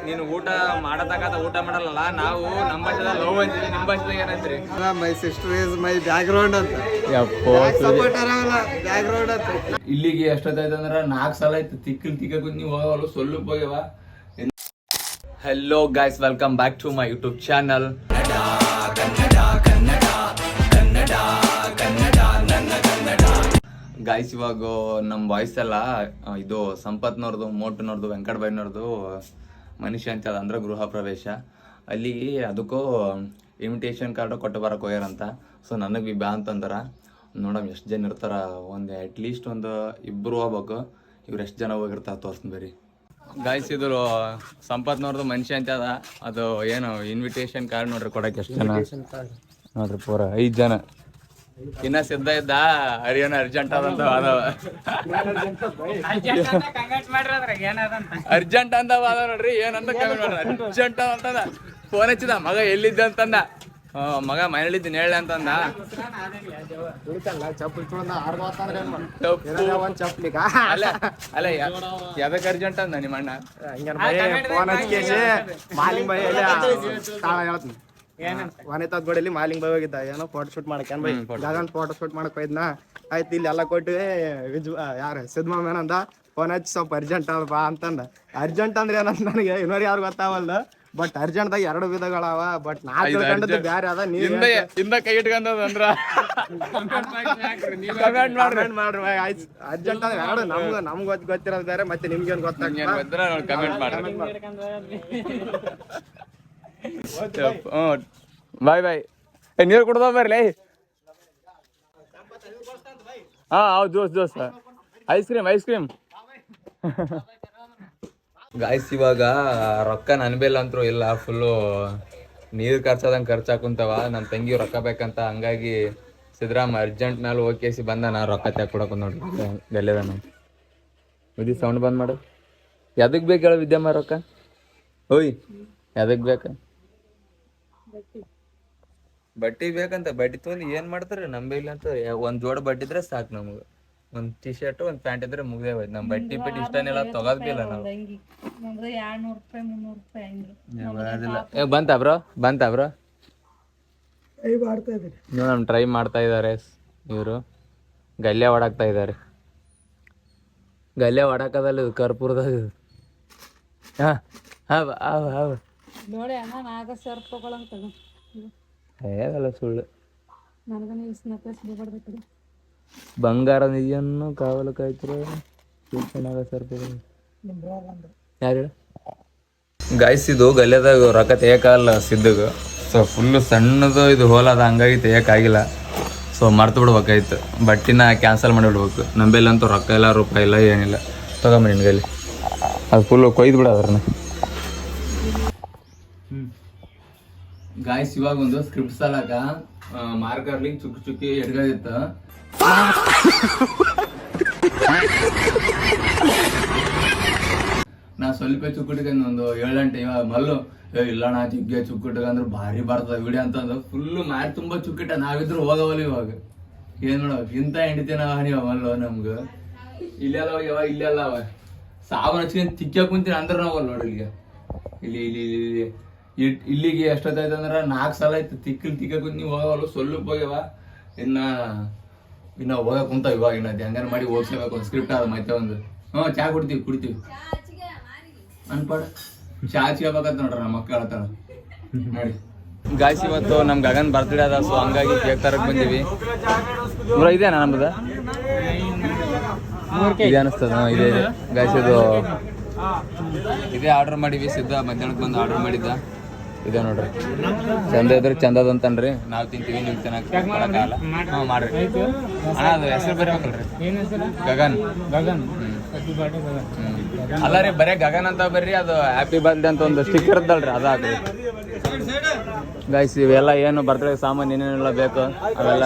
ನೀನು ಊಟ ಮಾಡತಕ್ಕ ಊಟ ಮಾಡಲ್ಲ. ನಾವು ನಮ್ಮ ಭಾಷೆದ ಲವ್ ಅಂತೀವಿ, ನಿಮ್ಮ ಭಾಷೆದಾಗ ಏನಂತೀರಿ? My sister is my background ಅಂತ. ಬ್ಯಾಕ್ಗ್ರೌಂಡ್ ಅಂತ. ಇಲ್ಲಿಗೆ ಎಷ್ಟೊತ್ತಾಯ್ತು ಅಂದ್ರೆ 4 ಸಲ ಆಯ್ತು ತಿಕ್ಕ ನೀವು ಹೋಗಲ್ಲ ಸ್ವಲ್ಪ ಹೋಗ್ಯವ. Hello guys, welcome back to my YouTube channel. Guys, ಇವಾಗ ನಮ್ಮ ವಾಯ್ಸ್ ಎಲ್ಲ ಇದು ಸಂಪತ್ನವ್ರದ್ದು, ಮೋಟನವ್ರದ್ದು, ವೆಂಕಟ ಬೈನವ್ರದ್ದು ಮನುಷ್ಯ ಅಂತ ಅದ ಅಂದ್ರೆ ಗೃಹ ಪ್ರವೇಶ. ಅಲ್ಲಿ ಅದಕ್ಕೂ ಇನ್ವಿಟೇಷನ್ ಕಾರ್ಡ್ ಕೊಟ್ಟು ಬರಕ್ಕೆ ಹೋಗ್ಯಾರಂತ. ಸೊ ನನಗೆ ಬಿ ಬ್ಯಾ ಅಂತಂದಾರ. ನೋಡಮ್ ಎಷ್ಟು ಜನ ಇರ್ತಾರ. ಅಟ್ಲೀಸ್ಟ್ ಒಂದು 2 ಹೋಗ್ಬೇಕು. ಇವ್ರು ಎಷ್ಟು ಜನ ಹೋಗಿರ್ತಾರ ತೋರಿಸ್ತೀನಿ ಬರ್ರಿ. ಗಾಯ್ಸ್, ಇದು ಸಂಪತ್ನವ್ರದ್ದು ಮನುಷ್ಯ ಅಂತ ಅದ. ಅದು ಏನು ಇನ್ವಿಟೇಷನ್ ಕಾರ್ಡ್ ನೋಡ್ರಿ ಕೊಡಕ್ಕೆ ಎಷ್ಟು ಜನ ನೋಡ್ರಿ, ಪೂರ 5 ಜನ. ಇನ್ನ ಸಿದ್ಧ ಇದ್ದ ಹರಿಯೋಣ ಅರ್ಜೆಂಟ್ ಅದಂತ ಅರ್ಜೆಂಟ್ ಅಂತ ಅದ ನೋಡ್ರಿ. ಏನಂತ ಕಮೆಂಟ್ ಮಾಡ್ರಿ. ಅರ್ಜೆಂಟ್ ಅಂತಂದ. ಫೋನ್ ಹಚ್ಚಿದ ಮಗ ಎಲ್ಲಿದ್ದೆ ಅಂತಂದ. ಮಗ ಮನೇಲಿದ್ದೀನಿ ಹೇಳ ಅಂತಂದ. ಅಲ್ಲ ಯಾವ್ದಕ್ಕೆ ಅರ್ಜೆಂಟ್ ಅಂದ ನಿಮ್ಮ ಅಣ್ಣ? ವನಿತಾ ಗೋಡಲ್ಲಿ ಮಾಲಿಂಗ್ ಬಾಯ್ ಹೋಗಿದ್ದ. ಏನೋ ಫೋಟೋ ಶೂಟ್ ಮಾಡಕ್ ಏನ್ ಬೈ ಗಗನ್ ಫೋಟೋ ಶೂಟ್ ಮಾಡಕ್ ಹೋಯ್ದ್ನ. ಆಯ್ತು ಇಲ್ಲಿ ಎಲ್ಲ ಕೊಟ್ಟಿವಿ. ಯಾರು ಸಿದ್ಮಾಮ್ ಏನಂದ, ಫೋನ್ ಹಚ್ಚಿ ಸ್ವಲ್ಪ ಅರ್ಜೆಂಟ್ ಅದ ಬಾ ಅಂತಂದ. ಅರ್ಜೆಂಟ್ ಅಂದ್ರೆ ಏನಂತ ನನಗೆ ಇನ್ನೋರು ಯಾರು ಗೊತ್ತಾವಲ್ದ. ಬಟ್ ಅರ್ಜೆಂಟ್ದಾಗ 2 ವಿಧಗಳವ. ಬಟ್ ನಾ ತಿಳ್ಕೊಂಡದ್ದು ಬ್ಯಾರೆ ಅದ. ಹಿಂದ ಕೈ ಇಟ್ಕೊಂಡಂದ್ರ ಮಾಡ್ರಿ. ಆಯ್ತು, ಅರ್ಜೆಂಟ್ ಅಂದ್ರೆ 2 ನಮ್ಗೆ ಗೊತ್ತಿರೋದು ಬೇರೆ, ಮತ್ತೆ ನಿಮ್ಗೇನ್ ಗೊತ್ತಾಗ್ತದೆ ಕಮೆಂಟ್ ಮಾಡ್ರಿ. ಬಾಯ್ ಬಾಯ್. ನೀರು ಕುಡ್ದ ಬರ್ಲಿ. ಹಾ ಹೌದು ದೋಸ್ತ. ಐಸ್ ಕ್ರೀಮ್ ಗಾಯ್ಸ್, ಇವಾಗ ರೊಕ್ಕ ನನ್ನ ಬೇಲ್ ಅಂತೂ ಇಲ್ಲ. ಫುಲ್ಲು ನೀರು ಖರ್ಚದಂಗೆ ಖರ್ಚಾಕುಂತವ. ನನ್ನ ತಂಗಿ ರೊಕ್ಕ ಬೇಕಂತ. ಹಂಗಾಗಿ ಸಿದ್ದರಾಮ ಅರ್ಜೆಂಟ್ ಮೇಲೆ ಹೋಗಿ ಬಂದ. ರೊಕ್ಕ ಕೊಡಕ್ಕೆ ನೋಡ್ರಿ ಗಲ್ಲೆದಾನ. ವಿದ್ಯುತ್ ಸೌಂಡ್ ಬಂದ್ ಮಾಡು. ಎದಕ್ಕೆ ಬೇಕು ಹೇಳ ವಿದ್ಯಮ್ಮ ರೊಕ್ಕ? ಓಯ್ ಎದಕ್ಕೆ ಬೇಕು? ಬಟ್ಟೆ ಬೇಕಂತ. ಬಟ್ಟೆ ತೊಗೊಂಡು ಏನು ಮಾಡ್ತಾರೆ? ನಂಬಿಲ್ಲ ಅಂತ 1 ಜೋಡ ಬಟ್ಟೆ ಇದ್ರೆ ಸಾಕು ನಮ್ಗೆ. 1 ಟಿ ಶರ್ಟ್ 1 ಪ್ಯಾಂಟ್ ಇದ್ರೆ ಮುಗ್ದೇ ಹೋಯ್ತು. ನಮ್ಮ ಬಟ್ಟೆ ಇಷ್ಟನೆಲ್ಲ ತಗೋದಿಲ್ಲ ನಾವು. ಬಂತ ಬ್ರೋ ನಮ್ ಟ್ರೈ ಮಾಡ್ತಾ ಇದಾರೆ ಇವರು. ಗಲ್ಲೆ ಹೊಡಾಕ್ತಾ ಇದಾರೆ. ಗಲ್ಲೆ ಹೊಡಾಕದಲ್ಲ ಇದು ಕರ್ಪೂರದಾಗ. ಹೇಗಲ್ಲ ಸುಳ್ಳು. ಬಂಗಾರ ನಿಧಿಯನ್ನು ಕಾವಲು ಕಾಯ್ತಿರೋ ಯಾರು? ಗಾಯ್ಸ್, ಇದು ಗಲ್ಲೆದಾಗ ರೊಕ್ಕ ತೆಗಿಯಕ್ಕಲ್ಲ ಸಿದ್ಧಗ. ಸೊ ಫುಲ್ಲು ಸಣ್ಣದು ಇದು ಹೋಲದ, ಹಂಗಾಗಿ ತೆಗಿಯಕ್ಕಾಗಿಲ್ಲ. ಸೊ ಮರ್ತು ಬಿಡ್ಬೇಕಾಯ್ತು. ಬಟ್ಟಿನ ಕ್ಯಾನ್ಸಲ್ ಮಾಡಿಬಿಡ್ಬೇಕು. ನಂಬೆಲ್ಲಂತೂ ರೊಕ್ಕ ಇಲ್ಲ, ರೂಪಾಯಿ ಇಲ್ಲ, ಏನಿಲ್ಲ. ತಗೊಂಬ ನಿನ್ಗಲ್ಲಿ ಅದು ಫುಲ್ಲು ಕೊಯ್ದು ಬಿಡೋದ್ರನ್ನ. ಗಾಯ್ಸ್, ಇವಾಗ ಒಂದು ಸ್ಕ್ರಿಪ್ಟ್ ಸಲಕ ಮಾರ್ಕರ್ಲಿಂಗ್ ಚುಕ್ಕಿ ಎಡ್ಗದಿತ್ತ. ನಾ ಸ್ವಲ್ಪ ಚುಕ್ಕಿಟ್ಕೊಂಡ್ ಒಂದು 7 ಗಂಟೆ. ಇವಾಗ ಮಲ್ಲು ಇಲ್ಲಣ್ಣ ಜಿಗ್ಗೆ ಚುಕ್ಕಿಟ್ಕಂದ್ರೆ ಭಾರಿ ಬರ್ತದ ವಿಡಿಯೋ ಅಂತಂದು ಫುಲ್ಲು ಮ್ಯಾಟ್ ತುಂಬಾ ಚುಕ್ಕಿಟ್ಟ. ನಾವಿದ್ರು ಹೋಗವಲ್ಲ. ಇವಾಗ ಏನ್ ನೋಡಕ್ ಇಂತ ಹೆಂಡಿತೇನ ನೀವು ಮಲ್ಲು ನಮ್ಗ. ಇಲ್ಲೆಲ್ಲ ಹೋಗ್ಯವ, ಇಲ್ಲೆಲ್ಲ ಅವ ಸಾಬನ್ ಹಚ್ಕೊಂಡ್ ತಿಕ್ಕ ಕುಂತೀನಿ ಅಂದ್ರೆ ನಾವು ನೋಡ್ರಿ. ಇಲ್ಲಿ ಇಲ್ಲಿ ಇಲ್ಲಿ ಇಲ್ಲಿಗೆ ಎಷ್ಟೊತ್ತಾಯ್ತು ಅಂದ್ರೆ 4 ಸಲ ಆಯ್ತು ತಿಕ್ಕ ಕುಂತ. ನೀವು ಹೋಗವಲ್ಲ ಸ್ವಲ್ಪ ಹೋಗ್ಯವ. ಇನ್ನ ಹೋಗಕ್ ಕುಂತ. ಇವಾಗ ಇನ್ನ ಹೆಂಗಾರ ಮಾಡಿ ಹೋಗ್ಸಬೇಕು. ಒಂದು ಸ್ಕ್ರಿಪ್ಟ್ ಅದ ಮತ್ತೆ ಒಂದು. ಚಾ ಕುಡಿತೀವಿ ಅನ್ಪಾಡ. ಚಾ ಸಿಗಬೇಕಂತ ನೋಡ್ರ ನಮ್ಮ ಮಕ್ಕಳ ಹೇಳ್ತಾಳ ನೋಡಿ. ಗಾಯ್ಸ್, ಇವತ್ತು ನಮ್ ಗಗನ್ ಬರ್ತ್ಡೇ ಅದ. ಸೊ ಹಂಗಾಗಿ ಕೇಕ್ ತರಕ್ ಬಂದೀವಿ. ಇದೇನಾ ನಮ್ದ? ಇದೆ ಅನಿಸ್ತದ. ಇದೆ ಗಾಯ್ಸ್, ಇದು ಇದೇ ಆರ್ಡರ್ ಮಾಡಿವಿ. ಸಿದ್ಧ ಮಧ್ಯಾಹ್ನಕ್ಕೆ ಬಂದು ಆರ್ಡರ್ ಮಾಡಿದ್ದ. ಇದೆ ನೋಡ್ರಿ. ಚಂದ ಇದ್ರೆ ಚಂದದ ಅಂತನ್ರಿ. ನಾವು ತಿಂತೀವಿ, ನೀವು ಚೆನ್ನಾಗಿ ಮಾಡ್ರಿ. ಅಣ್ಣ ಅದು ಹೆಸರು ಬರೀಬೇಕಲ್ರಿ? ಗಗನ್. ಅಲ್ಲ ರೀ, ಬರೇ ಗಗನ್ ಅಂತ ಬರ್ರಿ. ಅದು ಹ್ಯಾಪಿ ಬರ್ತ್ಡೇ ಅಂತ ಒಂದು ಸ್ಟಿಕ್ಕರ್ ಇದ್ದಲ್ರಿ, ಅದಾಗ್ರಿ. ಗಾಯ್ಸ್, ಇವೆಲ್ಲ ಏನು ಬರ್ತ್ಡೇ ಸಾಮಾನು ಏನೇನೆಲ್ಲ ಬೇಕು ಅವೆಲ್ಲ.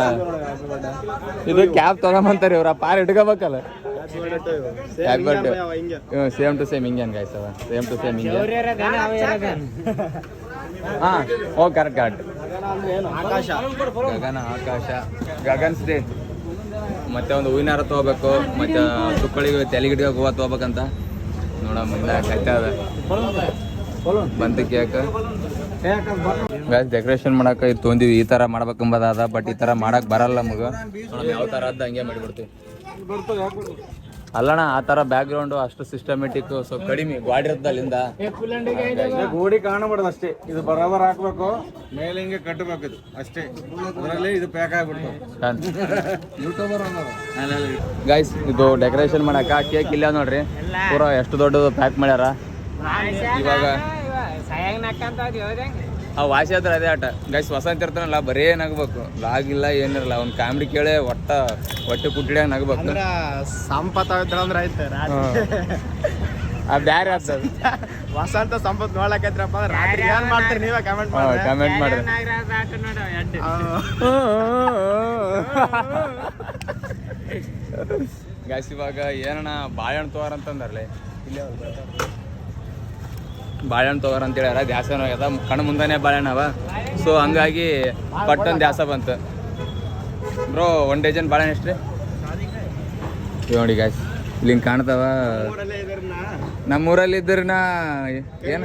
ಇದು ಕ್ಯಾಪ್ ತಗೊಂಬಂತಾರ ಇವ್ರ. ಪಾರ್ ಇಟ್ಕೋಬೇಕಲ್ಲ. Happy birthday. Same to same ಹಿಂಗೇನ್ ಗಾಯ್ಸ್? ಅವ ಸೇಮ್ ಟು ಸೇಮ್ ಹಿಂಗೆ. ಹಾ ಓಕೆ, ಕರೆಕ್ಟ್. ಗಗನ ಆಕಾಶ ಗಗನ್ಸ್ ಡೇ. ಮತ್ತೆ ಒಂದು ಹೂವಿನ ಹಾರ ತಗೋಬೇಕು. ಮತ್ತೆ ತುಕ್ಕಳಿಗೆ ತಲೆಗಿಡ್ಗೆ ಹೂವು ತಗೋಬೇಕಂತ. ನೋಡಮ್ಮ ಇಲ್ಲ ಕೈತದ ಬಂತು ಕೇಕ್ ಡೆಕೋರೇಷನ್ ಮಾಡಕ್ಕೆ ಇದು ತೊಂದಿವಿ ಈ ಥರ ಮಾಡ್ಬೇಕಂಬದ ಬಟ್ ಈ ಥರ ಮಾಡಕ್ ಬರಲ್ಲ ನಮಗೆ ಯಾವ ಥರ ಅದ ಹಂಗೆ ಮಾಡಿಬಿಡ್ತೀವಿ ಅಲ್ಲಣ್ಣ ಆ ಥರ ಬ್ಯಾಕ್ಗ್ರೌಂಡು ಅಷ್ಟು ಸಿಸ್ಟಮೆಟಿಕ್ ಸ್ವಲ್ಪ ಕಡಿಮೆ ಗಾಡಿ ಇರ್ತದೆ ಅಲ್ಲಿಂದ ಗೋಡಿ ಕಾಣಬಾರ್ದು ಅಷ್ಟೇ ಇದು ಬರಾಬರ್ ಹಾಕ್ಬೇಕು ಮೇಲೆ ಹಿಂಗೆ ಕಟ್ಟಬೇಕು ಇದು ಅಷ್ಟೇ ಅದರಲ್ಲಿ ಇದು ಪ್ಯಾಕ್ ಆಗ್ಬಿಡ್ತು ಗೈಸ್ ಇದು ಡೆಕೋರೇಷನ್ ಮಾಡಕ ಕೇಕ್ ಇಲ್ಲ ನೋಡ್ರಿ ಪೂರ ಎಷ್ಟು ದೊಡ್ಡದು ಪ್ಯಾಕ್ ಮಾಡ್ಯಾರ ಇವಾಗ ಆ ವಾಸಿ ಆದ್ರೆ ಅದೇ ಆಟ ಗೈಸ್ ವಸಂತ ಇರ್ತಾನಲ್ಲ ಬರೇ ನಗ್ಬೇಕು ಲಾಗಿಲ್ಲ ಏನಿರಲ್ಲ ಅವ್ನ ಕಾಮಿಡಿ ಕೇಳಿ ಹೊಟ್ಟೆ ಕುಟ್ಟಿಡ್ಯಾಗ ನಗ್ಬೇಕು ಸಂಪತ್ ಅಂದ್ರೆ ಆಯ್ತು ಆ ಬ್ಯಾರೆ ಆಗ್ತದ ವಸಂತ ಸಂಪತ್ ನೋಡ್ಲಕೈತ್ರಪ್ಪ ಅಂದ್ರೆ ರಾತ್ರಿ ಏನ್ ಮಾಡ್ತೀರಿ ನೀವೇ ಕಮೆಂಟ್ ಮಾಡಿ ಕಮೆಂಟ್ ಮಾಡ್ರಿ ಗೈಸ್ ಇವಾಗ ಏನಣ್ಣ ಬಾಳೆಹಣ್ಣು ತಗೋರ ಅಂತಂದಾರಲ್ಲ ಇಲ್ಲೇ ಬಾಳೆಹಣ್ಣು ತಗೋರ ಅಂತ ಹೇಳ್ಯಾರ ದ್ಯಾಸನ ಆಗ್ಯದ ಕಣ್ಣು ಮುಂದಾನೆ ಬಾಳೆಹಣ್ಣವ ಸೊ ಹಂಗಾಗಿ ಪಟ್ಟೊಂದು ದ್ಯಾಸ ಬಂತು ಬ್ರೋ 1 ಡಜನ್ ಬಾಳೆಹಣ್ಣು ಎಷ್ಟ್ರಿ ನೋಡಿ ಗಾಯ್ಸ್ ಇಲ್ಲಿ ಹಿಂಗೆ ಕಾಣ್ತಾವ ನಮ್ಮೂರಲ್ಲಿ ಇದ್ರನ ಏನು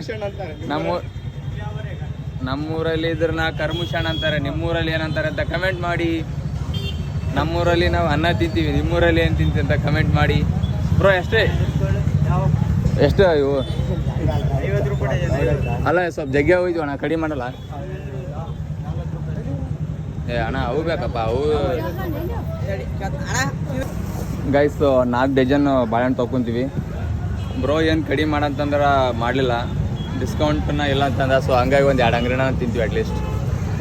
ನಮ್ಮೂರಲ್ಲಿ ಇದ್ರನ ಕರ್ಮುಷಾಣ ಅಂತಾರೆ ನಿಮ್ಮೂರಲ್ಲಿ ಏನಂತಾರೆ ಅಂತ ಕಮೆಂಟ್ ಮಾಡಿ ನಮ್ಮೂರಲ್ಲಿ ನಾವು ಅನ್ನ ತಿಂತೀವಿ ನಿಮ್ಮೂರಲ್ಲಿ ಏನು ತಿಂತೀವಿ ಅಂತ ಕಮೆಂಟ್ ಮಾಡಿ ಬ್ರೋ ಎಷ್ಟು ಇವು ಅಲ್ಲ ಸ್ವಲ್ಪ ಜಗ್ಗಿ ಹೋಯ್ತು ಅಣ್ಣ ಕಡಿಮೆ ಮಾಡಲ್ಲ ಅಣ್ಣ ಅವು ಬೇಕಪ್ಪ ಅವು ಗೈಸ್ 4 ಡಜನ್ ಬಾಳೆಹಣ್ಣು ತೊಗೊಂತೀವಿ ಬ್ರೋ ಏನು ಕಡಿಮೆ ಮಾಡಂತಂದ್ರೆ ಮಾಡಲಿಲ್ಲ ಡಿಸ್ಕೌಂಟ್ನ ಇಲ್ಲ ಅಂತಂದ ಸೊ ಹಂಗಾಗಿ ಒಂದು 2 ಅಂಗಡಿನ ತಿಂತೀವಿ ಅಟ್ಲೀಸ್ಟ್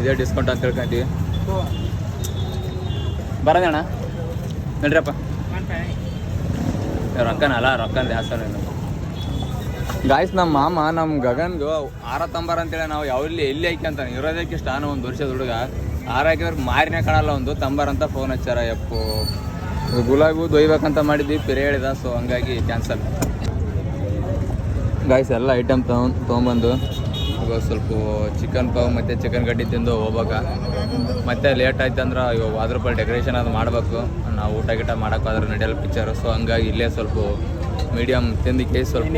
ಇದೇ ಡಿಸ್ಕೌಂಟ್ ಅಂತ ತಿಳ್ಕೊಂತೀವಿ ಬರೋದಣ್ಣ ನಡ್ರಿಯಪ್ಪ ರೊಕ್ಕನಲ್ಲ ರೊಕ್ಕನ ಜಾಸ್ತಿ ಗಾಯ್ಸ್ ನಮ್ಮ ಮಾಮ ನಮ್ಮ ಗಗನ್ಗೂ ಆರತ್ತಂಬರ್ ಅಂತೇಳಿ ನಾವು ಎಲ್ಲಿ ಹಾಕ್ಯಂತಾನೆ ಇರೋದಕ್ಕೆ ಇಷ್ಟ ನಾನು 1 ವರ್ಷದ ಹುಡುಗ ಹಾಕಿದ್ರೆ ಮಾರಿನೇ ಕಾಣಲ್ಲ ಒಂದು ತಂಬರ್ ಅಂತ ಫೋನ್ ಹಚ್ಚಾರ ಯಪ್ಪು ಗುಲಾಬಿ ದೊಯ್ಬೇಕಂತ ಮಾಡಿದ್ವಿ ಪಿರೇ ಹೇಳಿದ ಸೊ ಹಂಗಾಗಿ ಕ್ಯಾನ್ಸಲ್ ಗಾಯ್ಸ್ ಎಲ್ಲ ಐಟಮ್ ತೊಗೊಂಬಂದು ಇವಾಗ ಸ್ವಲ್ಪ ಚಿಕನ್ ಪಾವ್ ಮತ್ತು ಚಿಕನ್ ಗಡ್ಡಿ ತಿಂದು ಹೋಗ್ಬೇಕ ಮತ್ತೆ ಲೇಟ್ ಆಯ್ತು ಅಂದ್ರೆ ಇವಾಗ ಅದ್ರ ರೂಪಾಯಿ ಡೆಕೋರೇಷನ್ ಅದು ಮಾಡಬೇಕು ನಾವು ಊಟ ಗಿಟ ಮಾಡೋಕ್ಕಾದ್ರೆ ನಡೆಯಲ್ಲ ಪಿಕ್ಚರು ಸೊ ಹಂಗಾಗಿ ಇಲ್ಲೇ ಸ್ವಲ್ಪ ಮೀಡಿಯಮ್ ತಿಂದಿಕ್ಕೆ ಸ್ವಲ್ಪ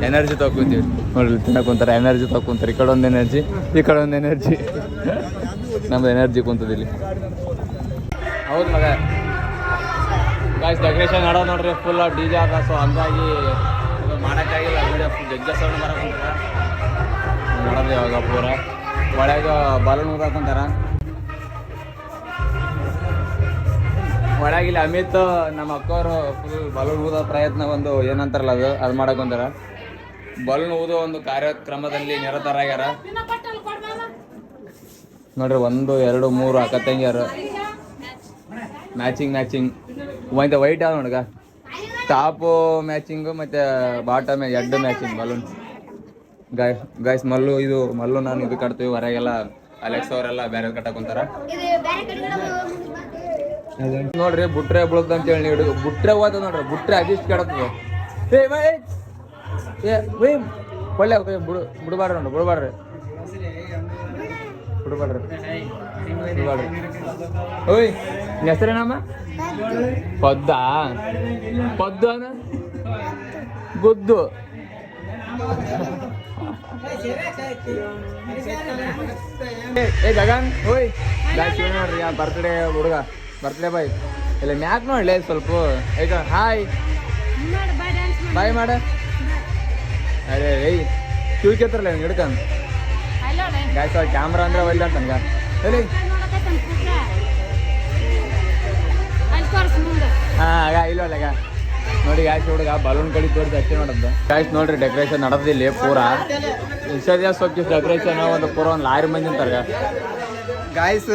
ಎನರ್ಜಿ ತೊಗೊಂತೀವಿ ನೋಡಿ ತಿನ್ನಕೊಂತಾರೆ ಎನರ್ಜಿ ತೊಗೊಂತಾರೆ ಈ ಕಡೆ ಒಂದು ಎನರ್ಜಿ ಈ ಕಡೆ ಒಂದು ಎನರ್ಜಿ ನಮ್ದು ಎನರ್ಜಿ ಕುಂತದ ಇಲ್ಲಿ ಹೌದು ಮಗ ಗಾಯ್ಸ್ ಡೆಕೋರೇಷನ್ ಮಾಡೋದು ನೋಡ್ರಿ ಫುಲ್ DJ ಅದ ಸೊ ಹಂಗಾಗಿ ಇದು ಮಾಡೋಕ್ಕಾಗಿಲ್ಲ ವೀಡಿಯೋ ಫುಲ್ ಜಗ್ಗ ಸೌಂಡ್ ಬರೋಕಂತಾರ ಮಾಡೋದು ಇವಾಗ ಪೂರ ಒಳಗೆ ಬಲೂನ್ ಊದಾಕೊಂತಾರ ಒಳಗಿಲ್ಲ ಅಮಿತ್ ನಮ್ಮ ಅಕ್ಕವರು ಫುಲ್ ಬಲೂನ್ ಊದೋ ಪ್ರಯತ್ನ ಒಂದು ಏನಂತಾರಲ್ಲ ಅದು ಮಾಡಕೊಂತಾರ ಬಲೂನ್ ಊದೋ ಒಂದು ಕಾರ್ಯಕ್ರಮದಲ್ಲಿ ನಿರತರಾಗ್ಯಾರ ನೋಡ್ರಿ 1 2 3 ಅಕ್ಕ ತಂಗಿಯಾರು ಮ್ಯಾಚಿಂಗ್ ಮತ್ತೆ ವೈಟ್ ಆದ ನೋಡ್ಗ ಟಾಪು ಮ್ಯಾಚಿಂಗು ಮತ್ತು ಬಾಟಮ್ ಎಡ್ಡು ಮ್ಯಾಚಿಂಗ್ ಬಲೂನ್ ಗಾಯ್ಸ್ ಮಲ್ಲು ನಾನು ಇದು ಕಟ್ತೀವಿ ಹೊರಗೆಲ್ಲ ಅಲೆಕ್ಸ್ ಅವರೆಲ್ಲ ಬೇರೆ ಕಟ್ಟಕೊಂತಾರ ನೋಡ್ರಿ ಬುಟ್ರೆ ಬೀಳುತ್ತ ಅಂತೇಳಿ ನೀವು ಬುಟ್ರೆ ಹೋದ ನೋಡ್ರಿ ಬುಟ್ರೆ ಅದಿಷ್ಟು ಕೆಡತ್ತದ ಒಳ್ಳೆ ಬಿಡಬಾರ್ರಿ ಬಿಡಬಾರ್ರಿ ಓಯ್ ಹೆಸರೇನಮ್ಮ ಪದ್ದು ಅನ್ನ ಗುದ್ದು ಏ ಗಗನ್ ಓಯ್ ನೋಡ್ರಿ ಬರ್ತ್ಡೇ ಹುಡುಗ ಬರ್ತ್ಡೇ ಬಾಯ್ ಇಲ್ಲ ಮ್ಯಾಕ್ ನೋಡ್ಲಿ ಸ್ವಲ್ಪ ಈಗ ಹಾಯ್ ಬಾಯ್ ಮಾಡ ಅದೇ ಏಯ್ ಕಿವಿಕೆತ್ರಲ್ಲ ಹಿಡ್ಕಂದ್ ಗಾಯ್ಸ್ ಕ್ಯಾಮ್ರಾ ಅಂದ್ರೆ ಒಳ್ಳೆ ಅಂತನ್ಗ ಹೇಳಿ ಆಗ ಇಲ್ಲ ನೋಡಿ ಗಾಯ್ಸ್ ಹುಡುಗ ಬಲೂನ್ ಕಡೆ ತೋರಿಸಿ ಅಷ್ಟೇ ನೋಡೋದು ಗಾಯ್ಸ್ ನೋಡ್ರಿ ಡೆಕೋರೇಷನ್ ನಡೆದಿಲ್ಲ ಪೂರಾ ಇನ್ಸ್ಟಾಗ್ರಾಮ್ ಸ್ವಲ್ಪ ಡೆಕೋರೇಷನ್ ಪೂರ ಒಂದು ಲಾರಿ ಮಂದಿ ಅಂತಾರ ಗಾಯ್ಸ್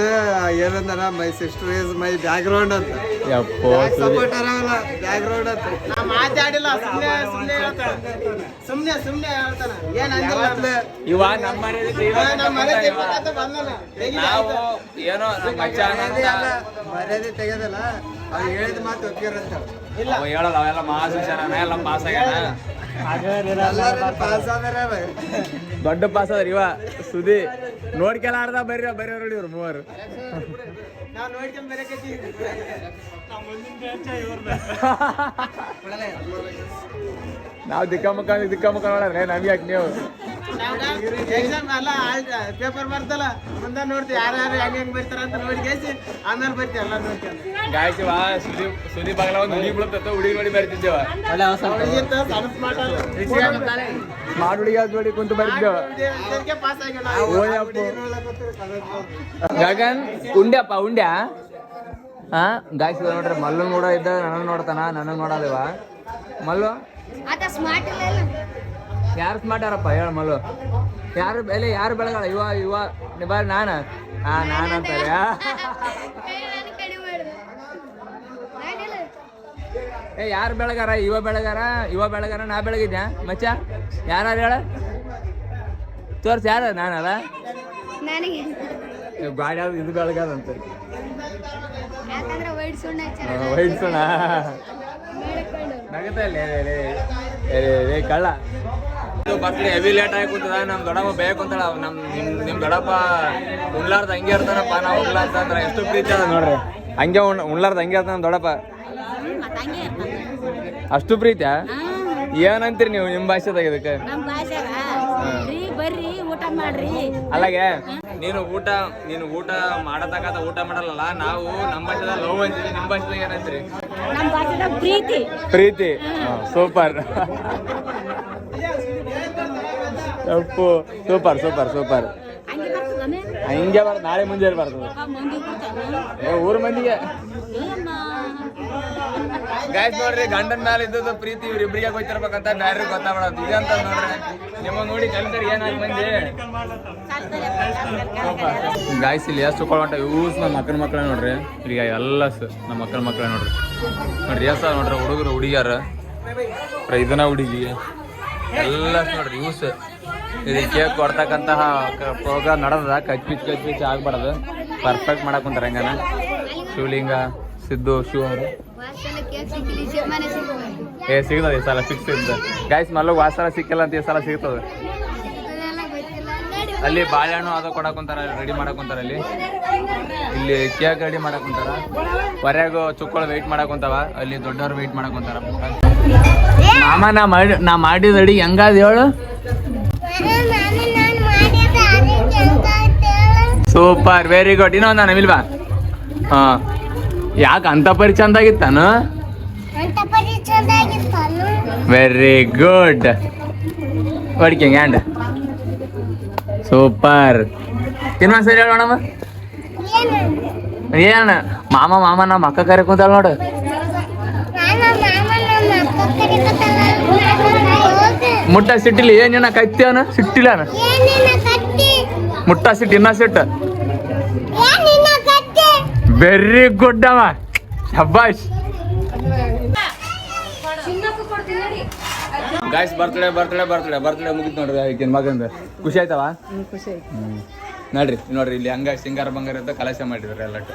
ಏನಂತಾರ my sister is my back ground ಅಂತ ಯಪ್ಪೋ ಬ್ಯಾಕ್ ಗ್ರೌಂಡ್ ಅಂತ ನಾ ಮಾತಾಡಿಲ್ಲ ಸುಮ್ನೆ ಹೇಳ್ತಾನ ಏನ್ ಅಂದಿಲ್ಲ ಇವ ನಮ್ಮ ನಾವು ಏನೋ ನಮ್ಮ ಮರ್ಯಾದೆ ತೆಗೆದಲ್ಲ ಅವ್ರು ಹೇಳಿದ ಮಾತು ಒಪ್ಪಿರಂತ ಹೇಳಲ್ಲ ಅವೆಲ್ಲ ಮಹಾಶಿಕ್ಷಣ ಎಲ್ಲ ಪಾಸ್ ಆಗ್ಯಾನ ಪಾಸ್ ಆದ್ರೆ ದೊಡ್ಡ ಪಾಸ್ ಅದ್ರಿ ಇವ ಸುದಿ ನೋಡ್ಕೆಲಾರ್ದ ಬರ್ರಿ ನೋಡಿ ಇವ್ರು ಮೂವರು ನಾವು ನೋಡ್ಕೊಂಡ್ ಬರಕತ್ತೀವಿ ನಾವು ದಿಕ್ಕ ಮುಖ ನೋಡ್ರೆ ನಮ್ಗೆ ಯಾಕೆ ನೀವು ಎಕ್ಸಾಮ್ ಅಲ್ಲ ಪೇಪರ್ ಬರ್ತಲ್ಲ ಮುಂದೆ ನೋಡ್ತೀವಿ ಯಾರ್ಯಾರು ಹೆಂಗ್ ಬರ್ತಾರ ಅಂತ ನೋಡ್ಕೇಸಿ ಆಮೇಲೆ ಬರ್ತೀವಿ ಎಲ್ಲ ನೋಡ್ಕೊಂಡು ಗಾಯಸಿವ ಸುದಿ ಬಾಗಲ ಒಂದು ಹುಡುಗಿ ಬೀಳುತ್ತ ಹುಡುಗಿ ನೋಡಿ ಬರ್ತಿದ್ದೇವ ಸ್ಮಾರ್ಟ್ ಹುಡುಗಿ ನೋಡಿ ಕುಂತು ಬರ್ತಿದ್ದೇವ ಪಾಸ್ ಆಗಿಲ್ಲ ಗಗನ್ ಉಂಡ್ಯಾ ಹಾ ಗಾಯಸ್ ನೋಡ್ರಿ ಮಲ್ಲು ನೋಡ ಇದ್ದ ನನಗ್ ನೋಡ್ತಾನ ನನಗ್ ನೋಡಲ್ವ ಮಲ್ಲು ಯಾರು ಸ್ಮಾರ್ಟ್ ಯಾರಪ್ಪ ಹೇಳ ಮಲ್ಲು ಯಾರು ಬೆಳಗಾಳ ಇವ ಬಾರಿ ನಾನ ನಾನ್ ಅಂತಾರೆ ಯಾರು ಬೆಳಗಾರ ಇವ ಬೆಳಗಾರ ನಾ ಬೆಳಗಿದ್ಯಾ ಮಚ್ಚ ಯಾರು ಹೇಳ ತೋರ್ಸ್ ಯಾರ ನಾನಲ್ಲ ಗಾಡಿ ಯಾವ್ದು ಇದು ಬೆಳಗಾದಂತ ವೈಟ್ ಸುಣ್ಣ ಕಳ್ಳ ಬರ್ತ್ಡೇ ಹೆವಿ ಲೇಟ್ ಆಗಿ ಕೂತದ ನಮ್ ದೊಡ್ಡಮ್ಮ ಬೇಗ ಕುಂತಾಳ ನಿಮ್ ದೊಡ್ಡಪ್ಪ ಉಣ್ಲಾರ್ದ ಹಂಗೆ ಇರ್ತಾನಪ್ಪ ನಾ ಉಣ್ಲ ಅಂತಂದ್ರ ಎಷ್ಟು ಪ್ರೀತಿ ಅದ ನೋಡ್ರಿ ಹಂಗೆ ಉಣ್ಲಾರ್ದ ಹಂಗೆ ಇರ್ತಾನ ದೊಡ್ಡಪ್ಪ ಅಷ್ಟು ಪ್ರೀತಿಯ ಏನಂತೀರಿ ನೀವು ನಿಮ್ ಭಾಷೆದಾಗ ಇದಕ್ಕೆ ಬರ್ರಿ ಊಟ ಮಾಡ್ರಿ ಅಲ್ಲಾಗೆ ನೀನು ಊಟ ಮಾಡತಕ್ಕಂತ ಊಟ ಮಾಡಲ್ಲ ನಾವು ನಮ್ಮ ಭಾಷೆದಾಗ ಲವ್ ಅಂತೀವಿ ನಿಮ್ ಭಾಷೆದಾಗ ಏನಂತೀರಿ ನಮ್ ಭಾಷೆದಾಗ ಪ್ರೀತಿ ಸೂಪರ್ ಸೂಪರ್ ಹಂಗೆ ನಾಳೆ ಮುಂಜಾನೆ ಬರ್ತದೆ ಊರ್ ಮಂದಿಗೆ ಗಾಯ್ಸ್ ನೋಡ್ರಿ ಗಂಡನ ಮೇಲೆ ಇದ್ದದ ಪ್ರೀತಿ ಇವ್ರಿಬ್ರಿಗೆ ಗೊತ್ತಿರ್ಬೇಕಂತ ಬ್ಯಾರ್ರಿಗೆ ಗೊತ್ತಾಗ್ಬಿಡೋದು ಇದಂತ ನೋಡ್ರಿ ನಿಮ್ಮ ನೋಡಿ ಕಲ್ತರಿ ಏನಾಗಿ ಮಂದಿ ಗಾಯ್ಸ್ ಇಲ್ಲಿ ಎಷ್ಟು ಕೊಳಂಟ ಯೂಸ್ ನಮ್ಮ ಮಕ್ಕಳ ನೋಡ್ರಿ ಈಗ ಎಲ್ಲ ನಮ್ಮ ಮಕ್ಕಳ ನೋಡ್ರಿ ನೋಡ್ರಿ ಹುಡುಗರು ಹುಡುಗಿಯಾರ ಇದನ್ನ ಹುಡುಗಿ ಎಲ್ಲ ನೋಡ್ರಿ ಯೂಸ್ ಇದಕ್ಕೆ ಕೇಕ್ ಕೊಡ್ತಕ್ಕಂತಹ ಪ್ರೋಗ್ರಾಮ್ ನಡೆದ ಕಚ್ ಆಗ್ಬಾರ್ದು ಪರ್ಫೆಕ್ಟ್ ಮಾಡಕ್ ಕುಂತಾರ ಹಂಗನ ಶಿವಲಿಂಗ ಸಿದ್ದು ಶಿವ ಅವರು ಸಿಗ್ತದೆ ಈ ಸಲ ಫಿಕ್ಸ್ ಇದ್ದ ಗಾಯ್ಸ್ ಮಲ್ಲೂ ವಾಸಲ ಸಿಕ್ಕಿಲ್ಲ ಅಂತ ಈ ಸಲ ಸಿಗ್ತದೆ ಅಲ್ಲಿ ಬಾಳೆಹಣ್ಣು ಅದು ಕೊಡಕ್ ಕುಂತಾರ ರೆಡಿ ಮಾಡಕ್ ಕುಂತಾರ ಇಲ್ಲಿ ಕೇಕ್ ರೆಡಿ ಮಾಡಕ್ ಕುಂತಾರ ಹೊರ್ಯಾಗ ಚುಕ್ಕಳು ವೆಯ್ಟ್ ಮಾಡಕ್ ಕುಂತಾವ ಅಲ್ಲಿ ದೊಡ್ಡವ್ರು ವೆಯ್ಟ್ ಮಾಡಕ್ ಕುಂತಾರ ಮಾಮ ನಾ ಮಾಡಿದ ಅಡಿ ಹೆಂಗಾದ ಹೇಳು ಸೂಪರ್ ವೆರಿ ಗುಡ್ ಇನ್ನೊಂದು ನಮಿಲ್ವಾ ಹಾ ಯಾಕೆ ಅಂತ ಪರಿ ಚಂದಾಗಿತ್ತಾನು ವೆರಿ ಗುಡ್ ಹೊಡಿಕೆ ಹ್ಯಾಂಡ್ ಸೂಪರ್ ಇನ್ನೊಂದ್ ಸರಿ ಹೇಳೋಣಮ್ಮ ಏನ ಮಾಮ ನಮ್ಮ ಅಕ್ಕ ಕರೆ ಕುಂತಾಳ ನೋಡು ಮುಟ್ಟ ಸಿಟ್ಟಿಲಿ ಏನ ಕತ್ತಿ ಸಿಟ್ಟಿಲ್ಲ ಮುಟ್ಟ ಸಿಟ್ಟು ಇನ್ನ ಸಿಟ್ಟು ವೆರಿ ಗುಡ್ ಅಮ್ಮ ಶಬ್ಬಾಷ್ ಗಾಯ್ಸ್ ಬರ್ತಡೇ ಮುಗಿತ್ ನೋಡ್ರಿ ಈಗಿನ ಮಗಂದ ಖುಷಿ ಆಯ್ತವ ನೋಡ್ರಿ ಇಲ್ಲಿ ಹಂಗ ಸಿಂಗಾರ ಬಂಗಾರ ಅಂತ ಕಲಶ ಮಾಡಿದ್ರಿ ಎಲ್ಲಟ್ಟು